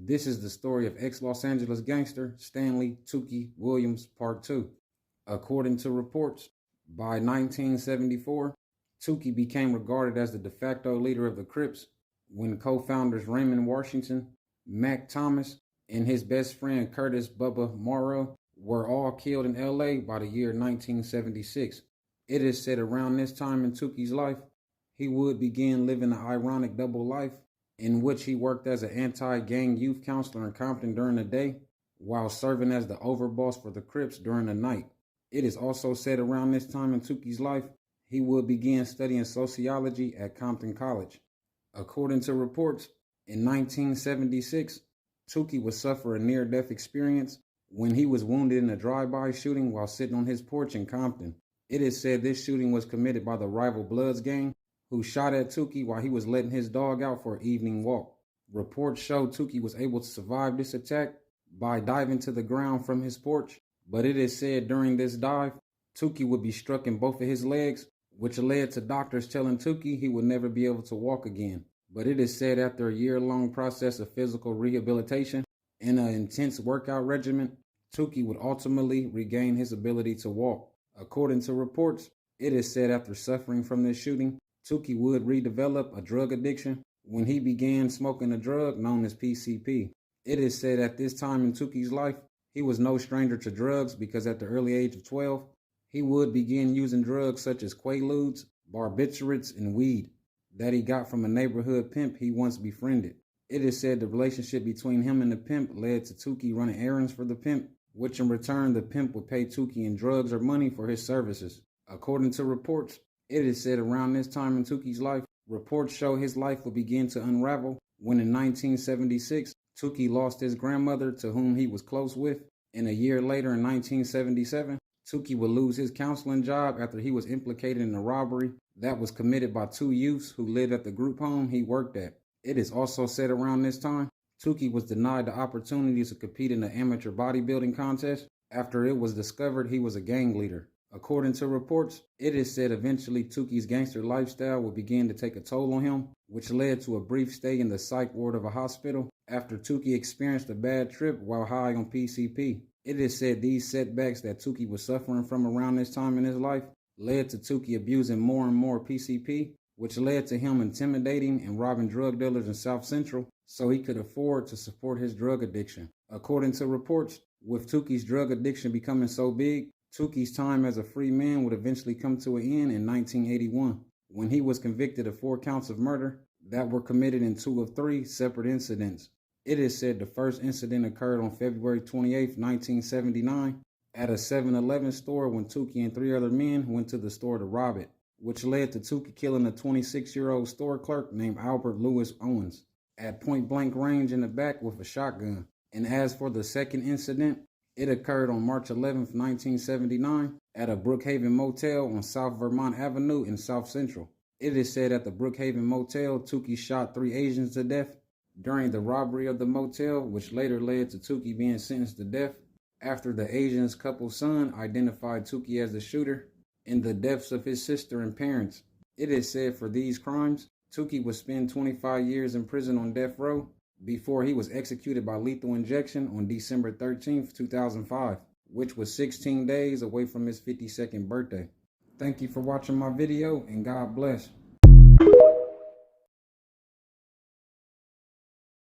This is the story of ex-Los Angeles gangster Stanley Tookie Williams, Part 2. According to reports, by 1974, Tookie became regarded as the de facto leader of the Crips when co-founders Raymond Washington, Mac Thomas, and his best friend Curtis Bubba Morrow were all killed in LA by the year 1976. It is said around this time in Tookie's life, he would begin living an ironic double life in which he worked as an anti-gang youth counselor in Compton during the day while serving as the overboss for the Crips during the night. It is also said around this time in Tookie's life, he would begin studying sociology at Compton College. According to reports, in 1976, Tookie would suffer a near-death experience when he was wounded in a drive-by shooting while sitting on his porch in Compton. It is said this shooting was committed by the rival Bloods gang, who shot at Tookie while he was letting his dog out for an evening walk. Reports show Tookie was able to survive this attack by diving to the ground from his porch, but it is said during this dive, Tookie would be struck in both of his legs, which led to doctors telling Tookie he would never be able to walk again. But it is said after a year-long process of physical rehabilitation and an intense workout regimen, Tookie would ultimately regain his ability to walk. According to reports, it is said after suffering from this shooting, Tookie would redevelop a drug addiction when he began smoking a drug known as PCP. It is said at this time in Tookie's life, he was no stranger to drugs because at the early age of 12, he would begin using drugs such as Quaaludes, barbiturates, and weed that he got from a neighborhood pimp he once befriended. It is said the relationship between him and the pimp led to Tookie running errands for the pimp, which in return the pimp would pay Tookie in drugs or money for his services. According to reports, it is said around this time in Tookie's life, reports show his life would begin to unravel when in 1976, Tookie lost his grandmother to whom he was close with, and a year later in 1977, Tookie would lose his counseling job after he was implicated in a robbery that was committed by two youths who lived at the group home he worked at. It is also said around this time, Tookie was denied the opportunity to compete in the amateur bodybuilding contest after it was discovered he was a gang leader. According to reports, it is said eventually Tookie's gangster lifestyle would begin to take a toll on him, which led to a brief stay in the psych ward of a hospital after Tookie experienced a bad trip while high on PCP. It is said these setbacks that Tookie was suffering from around this time in his life led to Tookie abusing more and more PCP, which led to him intimidating and robbing drug dealers in South Central so he could afford to support his drug addiction. According to reports, with Tookie's drug addiction becoming so big, Tookie's time as a free man would eventually come to an end in 1981, when he was convicted of 4 counts of murder that were committed in 2 of 3 separate incidents. It is said the first incident occurred on February 28, 1979, at a 7-Eleven store when Tookie and 3 other men went to the store to rob it, which led to Tookie killing a 26-year-old store clerk named Albert Lewis Owens at point-blank range in the back with a shotgun. And as for the second incident, it occurred on March 11, 1979, at a Brookhaven motel on South Vermont Avenue in South Central. It is said at the Brookhaven motel, Tookie shot 3 Asians to death during the robbery of the motel, which later led to Tookie being sentenced to death after the Asians couple's son identified Tookie as the shooter in the deaths of his sister and parents. It is said for these crimes, Tookie would spend 25 years in prison on death row before he was executed by lethal injection on December 13, 2005, which was 16 days away from his 52nd birthday. Thank you for watching my video, and God bless.